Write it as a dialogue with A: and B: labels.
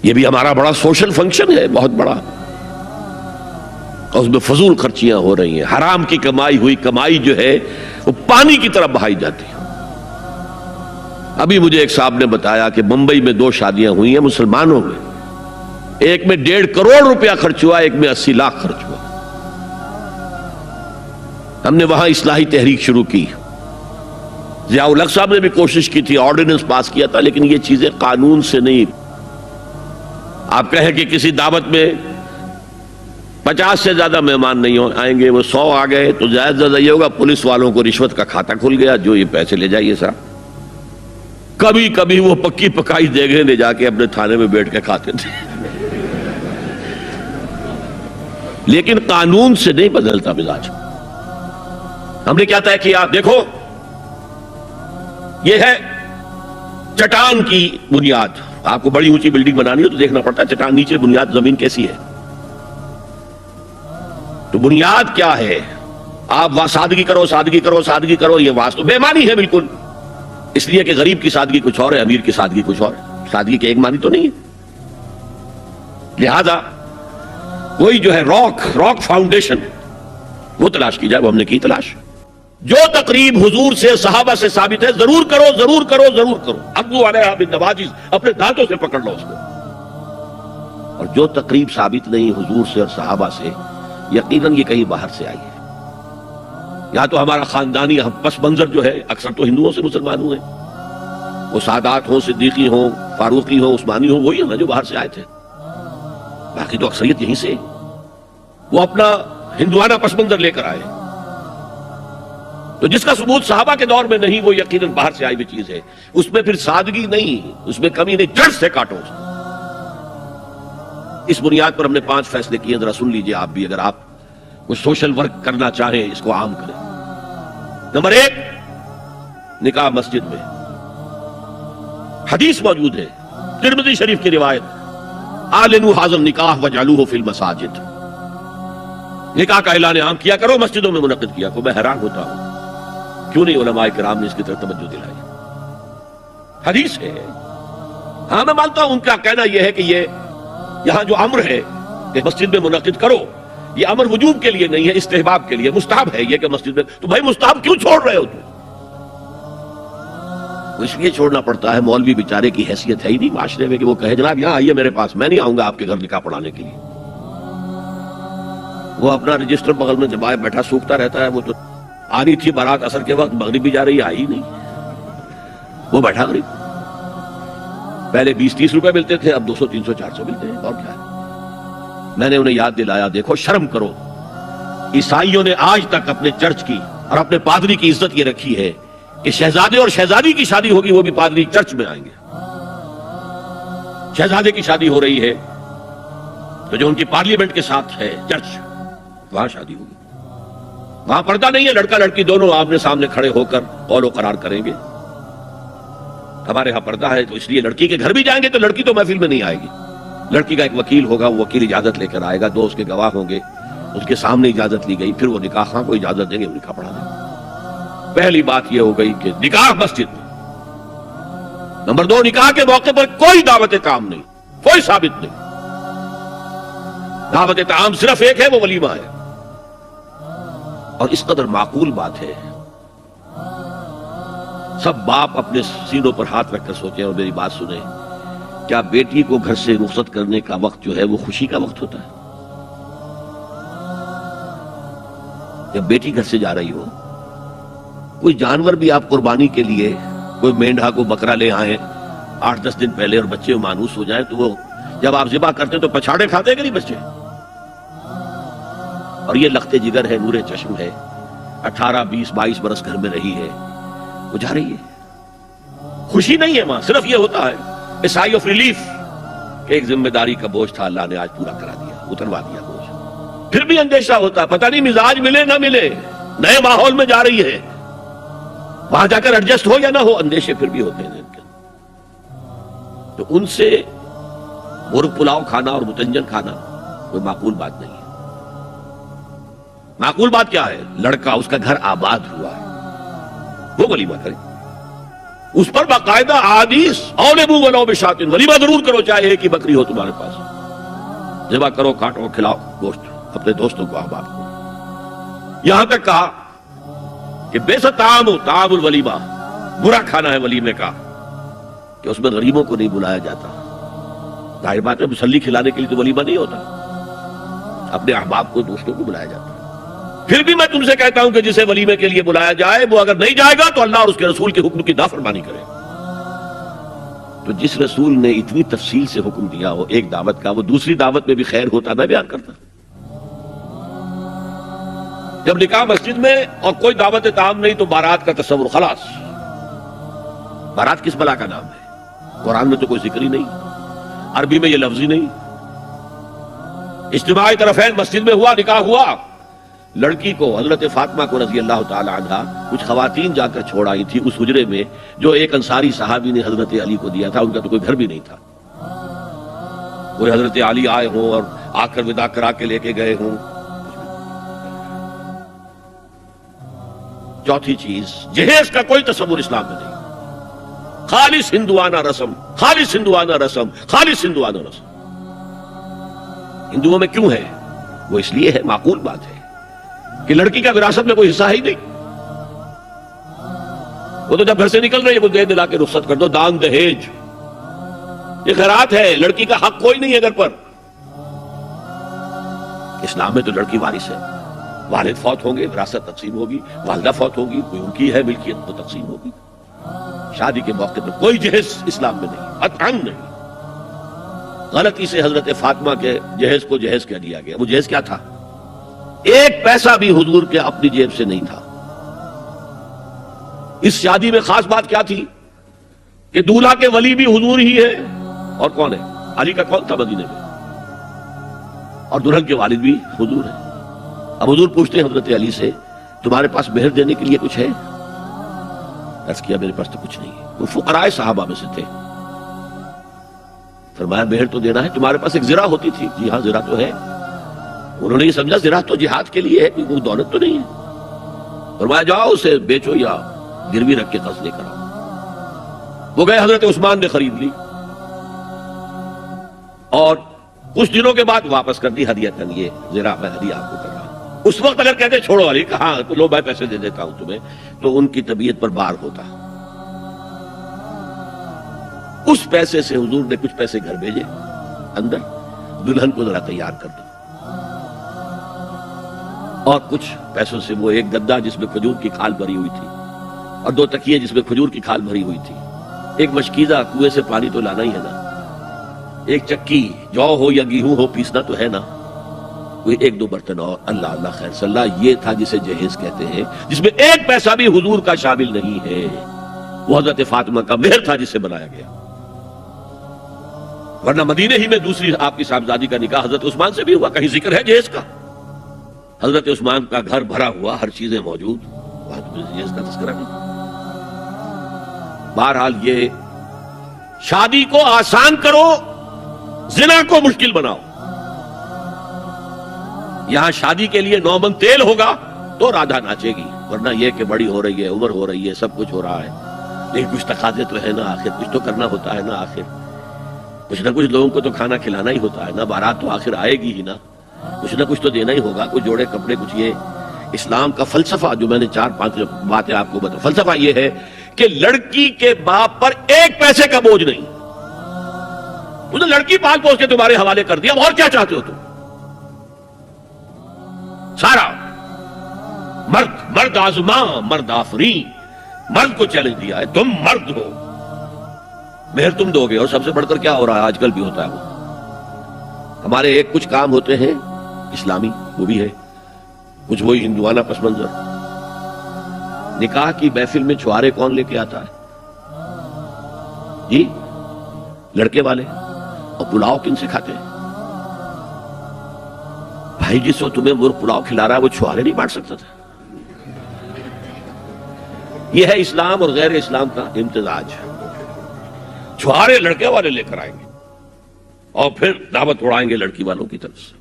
A: یہ بھی ہمارا بڑا سوشل فنکشن ہے، بہت بڑا، اور اس میں فضول خرچیاں ہو رہی ہیں، حرام کی کمائی ہوئی کمائی جو ہے وہ پانی کی طرح بہائی جاتی ہے۔ ابھی مجھے ایک صاحب نے بتایا کہ ممبئی میں 2 شادیاں ہوئی ہیں مسلمانوں میں، ایک میں 1.5 کروڑ روپیہ خرچ ہوا، ایک میں 80 لاکھ خرچ ہوا۔ ہم نے وہاں اصلاحی تحریک شروع کی، ضیاء الحق صاحب نے بھی کوشش کی تھی، آرڈیننس پاس کیا تھا، لیکن یہ چیزیں قانون سے نہیں۔ آپ کہیں کہ کسی دعوت میں 50 سے زیادہ مہمان نہیں آئیں گے، وہ 100 آ گئے تو زیادہ زیادہ یہ ہوگا پولیس والوں کو رشوت کا کھاتا کھل گیا، جو یہ پیسے لے جائیے صاحب۔ کبھی کبھی وہ پکی پکائی دیگیں لے جا کے اپنے تھانے میں بیٹھ کے کھاتے تھے، لیکن قانون سے نہیں بدلتا مزاج۔ ہم نے کیا طے کیا؟ دیکھو یہ ہے چٹان کی بنیاد۔ آپ کو بڑی اونچی بلڈنگ بنانی ہو تو دیکھنا پڑتا ہے چٹان نیچے بنیاد زمین کیسی ہے۔ تو بنیاد کیا ہے؟ آپ سادگی کرو سادگی کرو سادگی کرو، یہ واسطہ بے معنی ہے بالکل، اس لیے کہ غریب کی سادگی کچھ اور ہے، امیر کی سادگی کچھ اور ہے، سادگی کے ایک معنی تو نہیں ہے۔ لہذا کوئی جو ہے راک فاؤنڈیشن وہ تلاش کی جائے، وہ ہم نے کی تلاش۔ جو تقریب حضور سے صحابہ سے ثابت ہے ضرور کرو ضرور کرو ضرور کرو، عضوا علیہا بالنواجذ، اپنے دانتوں سے پکڑ لو اس کو۔ اور جو تقریب ثابت نہیں حضور سے اور صحابہ سے، یقیناً یہ کہیں باہر سے آئی ہے۔ یا تو ہمارا خاندانی پس منظر جو ہے اکثر تو ہندوؤں سے مسلمان ہوئے، وہ سادات ہوں، صدیقی ہوں، فاروقی ہوں، عثمانی ہوں، وہی ہے نا جو باہر سے آئے تھے، باقی تو اکثریت یہیں سے، وہ اپنا ہندوانہ پس منظر لے کر آئے۔ تو جس کا ثبوت صحابہ کے دور میں نہیں، وہ یقیناً باہر سے آئی ہوئی چیز ہے، اس میں پھر سادگی نہیں، اس میں کمی نہیں، جڑ سے کاٹو۔ اس بنیاد پر ہم نے 5 فیصلے کیے، ذرا سن لیجئے آپ بھی، اگر آپ کوئی سوشل ورک کرنا چاہیں اس کو عام کریں۔ نمبر 1، نکاح مسجد میں۔ حدیث موجود ہے، ترمذی شریف کی روایت، اعلنوا ھذا النکاح واجعلوہ فی المساجد، نکاح کا اعلان عام کیا کرو، مسجدوں میں منعقد کیا کرو۔ میں حیران ہوتا ہوں کیوں نہیں علماء کرام نے اس کی طرف توجہ دلائی۔ حدیث ہے، ہاں میں مانتا ہوں ان کا کہنا یہ ہے کہ یہ یہاں جو امر ہے کہ مسجد میں منعقد کرو، یہ امر وجوب کے لیے نہیں ہے، استحباب کے لیے، مستحب ہے یہ کہ مسجد میں۔ تو بھائی مستحب کیوں چھوڑ رہے ہو تم؟ اس لیے چھوڑنا پڑتا ہے، مولوی بیچارے کی حیثیت ہے ہی نہیں معاشرے میں کہ وہ کہے جناب یہاں آئیے میرے پاس، میں نہیں آؤں گا آپ کے گھر نکاح پڑھانے کے لیے۔ وہ اپنا رجسٹر بغل میں دبائے بیٹھا سوکھتا رہتا ہے۔ وہ تو آنی تھی بارات عصر کے وقت، مغرب بھی جا رہی، آئی نہیں، وہ بیٹھا غریب۔ پہلے 20-30 روپے ملتے تھے، اب 200 300 400 ملتے ہیں، اور کیا ہے۔ میں نے انہیں یاد دلایا، دیکھو شرم کرو، عیسائیوں نے آج تک اپنے چرچ کی اور اپنے پادری کی عزت یہ رکھی ہے کہ شہزادے اور شہزادی کی شادی ہوگی وہ بھی پادری چرچ میں آئیں گے۔ شہزادے کی شادی ہو رہی ہے تو جو ان کی پارلیمنٹ کے ساتھ ہے چرچ، وہاں شادی ہوگی، وہاں پردہ نہیں ہے، لڑکا لڑکی دونوں آمنے سامنے کھڑے ہو کر قول و قرار کریں گے۔ ہمارے ہاں پردہ ہے تو اس لیے لڑکی کے گھر بھی جائیں گے تو لڑکی تو محفل میں نہیں آئے گی، لڑکی کا ایک وکیل ہوگا، وہ وکیل اجازت لے کر آئے گا، 2 اس کے گواہ ہوں گے، اس کے سامنے اجازت لی گئی، پھر وہ نکاح خواہ کو اجازت دیں گے، وہ نکاح پڑھا دیں گے۔ پہلی بات یہ ہو گئی کہ نکاح مسجد میں۔ نمبر 2، نکاح کے موقع پر کوئی دعوت کام نہیں، کوئی ثابت نہیں، دعوت طعام صرف ایک ہے، وہ ولیمہ ہے۔ اور اس قدر معقول بات ہے، سب باپ اپنے سینوں پر ہاتھ رکھ کر سوچیں اور میری بات سنیں، کیا بیٹی کو گھر سے رخصت کرنے کا وقت جو ہے وہ خوشی کا وقت ہوتا ہے؟ جب بیٹی گھر سے جا رہی ہو، کوئی جانور بھی آپ قربانی کے لیے، کوئی مینڈھا کو بکرا لے آئیں 8-10 دن پہلے اور بچے مانوس ہو جائیں تو وہ جب آپ ذبح کرتے تو پچھاڑے کھاتے ہیں کہ نہیں بچے؟ اور یہ لخت جگر ہے، نور چشم ہے، 18 20 22 برس گھر میں رہی ہے، وہ جا رہی ہے، خوشی نہیں ہے ماں، صرف یہ ہوتا ہے سائی آف ریلیف کہ ایک ذمہ داری کا بوجھ تھا، اللہ نے آج پورا کرا دیا، اتروا دیا بوجھ۔ پھر بھی اندیشہ ہوتا ہے، پتہ نہیں مزاج ملے نہ ملے، نئے ماحول میں جا رہی ہے، وہاں جا کر ایڈجسٹ ہو یا نہ ہو، اندیشے پھر بھی ہوتے ہیں۔ تو ان سے مرغ پلاؤ کھانا اور متنجن کھانا کوئی معقول بات نہیں ہے۔ معقول بات کیا ہے؟ لڑکا، اس کا گھر آباد ہوا ہے، وہ ولیمہ کرے، اس پر باقاعدہ احادیث اولبو ولو بشاتن، ولیمہ ضرور کرو چاہے ایک ہی بکری ہو تمہارے پاس، ذبح کرو، کاٹو، کھلاؤ گوشت اپنے دوستوں کو، احباب کو۔ یہاں تک کہا کہ بیسا طعام الولیمہ، برا کھانا ہے ولیمے کا کہ اس میں غریبوں کو نہیں بلایا جاتا۔ ظاہر بات ہے مسلی کھلانے کے لیے تو ولیمہ نہیں ہوتا، اپنے احباب کو، دوستوں کو بلایا جاتا ہے۔ پھر بھی میں تم سے کہتا ہوں کہ جسے ولیمے کے لیے بلایا جائے وہ اگر نہیں جائے گا تو اللہ اور اس کے رسول کے حکم کی نافرمانی کرے۔ تو جس رسول نے اتنی تفصیل سے حکم دیا ہو ایک دعوت کا، وہ دوسری دعوت میں بھی خیر ہوتا میں بیان کرتا۔ جب نکاح مسجد میں اور کوئی دعوت طعام نہیں تو بارات کا تصور، خلاص۔ بارات کس بلا کا نام ہے؟ قرآن میں تو کوئی ذکر ہی نہیں، عربی میں یہ لفظ ہی نہیں۔ اجتماعی طرفین مسجد میں ہوا، نکاح ہوا، لڑکی کو، حضرت فاطمہ کو رضی اللہ تعالی عنہا، کچھ خواتین جا کر چھوڑ آئی تھی اس حجرے میں جو ایک انصاری صحابی نے حضرت علی کو دیا تھا۔ ان کا تو کوئی گھر بھی نہیں تھا، کوئی حضرت علی آئے ہوں اور آ کر وداع کرا کے لے کے گئے ہوں۔ چوتھی چیز، جہیز کا کوئی تصور اسلام میں نہیں، خالص ہندوانہ رسم، خالص ہندوانہ رسم، خالص ہندوانہ رسم۔ ہندوؤں میں کیوں ہے؟ وہ اس لیے ہے، معقول بات ہے کہ لڑکی کا وراثت میں کوئی حصہ ہی نہیں، وہ تو جب گھر سے نکل رہی ہے وہ دے دلا کے رخصت کر دو، دان دہیج، یہ خیرات ہے، لڑکی کا حق کوئی نہیں ہے گھر پر۔ اسلام میں تو لڑکی وارث ہے، والد فوت ہوں گے وراثت تقسیم ہوگی، والدہ فوت ہوگی کوئی ان کی ہے ملکیت تو تقسیم ہوگی۔ شادی کے موقع پر کوئی جہیز اسلام میں نہیں، قطعاً نہیں۔ غلطی سے حضرت فاطمہ کے جہیز کو جہیز کہہ دیا گیا۔ وہ جہیز کیا تھا؟ ایک پیسہ بھی حضور کے اپنی جیب سے نہیں تھا۔ اس شادی میں خاص بات کیا تھی کہ دولہا کے ولی بھی حضور ہی ہے، اور کون ہے؟ علی کا کون تھا مدینے میں، اور دلہن کے والد بھی حضور ہے۔ اب حضور پوچھتے ہیں حضرت علی سے، تمہارے پاس مہر دینے کے لیے کچھ ہے؟ عرض کیا میرے پاس تو کچھ نہیں ہے۔ وہ فقراء صحابہ میں سے تھے۔ فرمایا مہر تو دینا ہے، تمہارے پاس ایک زرہ ہوتی تھی؟ جی ہاں زرہ تو ہے۔ انہوں نے یہ سمجھا زرہ تو جہاد کے لیے ہے، کوئی دولت تو نہیں ہے۔ فرمایا جاؤ اسے بیچو یا گروی رکھ کے قرض لے کر آؤ۔ وہ گئے، حضرت عثمان نے خرید لی اور کچھ دنوں کے بعد واپس کر دی ہدیۃً، یہ زرہ میں ہدیہ آپ کو کر رہا ہوں۔ اس وقت اگر کہتے چھوڑو علی، کہاں لو میں پیسے دے دیتا ہوں تمہیں، تو ان کی طبیعت پر بار ہوتا۔ اس پیسے سے حضور نے کچھ پیسے گھر بھیجے، اندر دلہن کو ذرا تیار کر دو، اور کچھ پیسوں سے وہ ایک گدا جس میں کھجور کی کھال بھری ہوئی تھی، اور 2 تکیے جس میں کھجور کی کھال بھری ہوئی تھی، ایک مشکیزہ، کنویں سے پانی تو لانا ہی ہے نا، ایک چکی، جو ہو یا گیہوں ہو پیسنا تو ہے نا، کوئی 1-2 برتن اور، اللہ اللہ خیر صلی اللہ، یہ تھا جسے جہیز کہتے ہیں، جس میں ایک پیسہ بھی حضور کا شامل نہیں ہے۔ وہ حضرت فاطمہ کا مہر تھا جسے بنایا گیا، ورنہ مدینے ہی میں دوسری آپ کی صاحبزادی کا نکاح حضرت عثمان سے بھی ہوا، کہیں ذکر ہے جہیز کا؟ حضرت عثمان کا گھر بھرا ہوا، ہر چیزیں موجود، وہاں تو جہیز کا تذکرہ نہیں۔ بہرحال یہ شادی کو آسان کرو، زنا کو مشکل بناؤ۔ یہاں شادی کے لیے 9 من تیل ہوگا تو رادھا ناچے گی، ورنہ یہ کہ بڑی ہو رہی ہے، عمر ہو رہی ہے، سب کچھ ہو رہا ہے، لیکن کچھ تقاضے تو ہے نا، آخر کچھ تو کرنا ہوتا ہے نا، آخر کچھ نہ کچھ لوگوں کو تو کھانا کھلانا ہی ہوتا ہے نا، بارات تو آخر آئے گی ہی نا، کچھ نہ کچھ تو دینا ہی ہوگا، کچھ جوڑے کپڑے، کچھ۔ یہ اسلام کا فلسفہ جو میں نے 4-5 باتیں آپ کو بتا، فلسفہ یہ ہے کہ لڑکی کے باپ پر ایک پیسے کا بوجھ نہیں، تو نے لڑکی پال پوس کے تمہارے حوالے کر دیا، اور کیا چاہتے ہو تم؟ سارا مرد آزماں، مرد آفرین، مرد کو چیلنج دیا ہے، تم مرد ہو، مہر تم دو گے، اور سب سے بڑھ کر کیا ہو رہا ہے آج کل بھی ہوتا ہے، وہ ہمارے ایک کچھ کام ہوتے ہیں اسلامی، وہ بھی ہے، کچھ وہی ہندوانہ پس منظر۔ نکاح کی محفل میں چھوارے کون لے کے آتا ہے؟ جی لڑکے والے، اور پلاؤ کن سے کھاتے ہیں؟ بھائی جس وقت تمہیں وہ پلاؤ کھلا رہا ہے وہ چھوارے نہیں بانٹ سکتا تھا؟ یہ ہے اسلام اور غیر اسلام کا امتزاج۔ چھوارے لڑکے والے لے کر آئیں گے اور پھر دعوت اڑائیں گے لڑکی والوں کی طرف سے۔